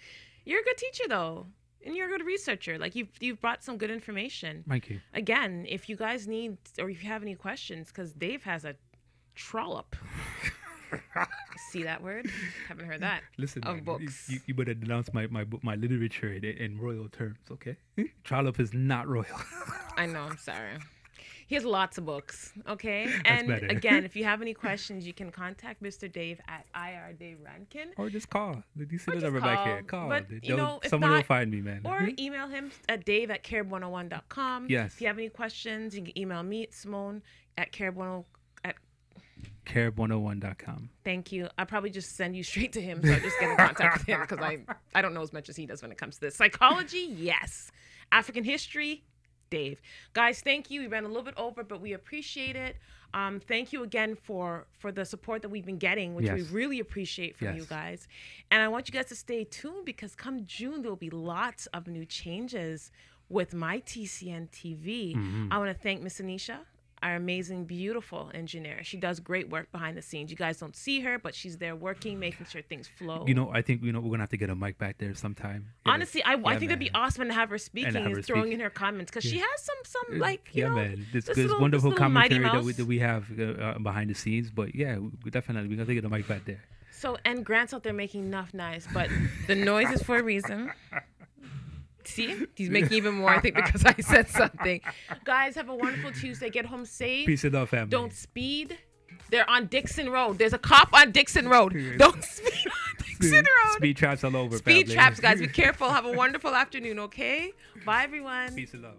You're a good teacher, though. And you're a good researcher. Like, you've brought some good information. Thank you. Again, if you guys need, or if you have any questions, because Dave has a trollop. See that word? Haven't heard that. Listen, of man, books. You better denounce my book, my literature in royal terms, okay? Trollop is not royal. I know. I'm sorry. He has lots of books, okay? And better. again, if you have any questions, you can contact Mr. Dave at IR Dave Rankin. Or just call. You see Or the just number back call. here. Call. But, you know, if someone will not- find me, man. Or email him at dave@carib101.com. Yes. If you have any questions, you can email me at Simone at carib101. Carib101.com. Thank you. I'll probably just send you straight to him, so I'll just get in contact with him because I don't know as much as he does when it comes to this. Psychology, yes. African history, Dave. Guys, thank you. We ran a little bit over, but we appreciate it. Thank you again for the support that we've been getting, which we Yes. really appreciate from you guys. And I want you guys to stay tuned because come June, there'll be lots of new changes with my TCN TV. I want to thank Miss Anisha, our amazing, beautiful engineer. She does great work behind the scenes. You guys don't see her, but she's there working, making sure things flow. You know, I think, you know, we're going to have to get a mic back there sometime. Honestly, I think it'd be awesome to have her speaking have and her throwing speak. in her comments because she has some like, you know, man. This little- wonderful this little Mighty commentary Mouse. that we have behind the scenes. But yeah, we definitely, we're going to get a mic back there. So, and Grant's out there making enough noise, but the noise is for a reason. See? He's making even more, I think, because I said something. Guys, have a wonderful Tuesday. Get home safe. Peace and love, family. Don't speed. They're on Dixon Road. There's a cop on Dixon Road. Don't speed on Dixon Road. Speed traps all over, Speed family. traps, guys. Be careful. Have a wonderful afternoon, okay? Bye, everyone. Peace and love.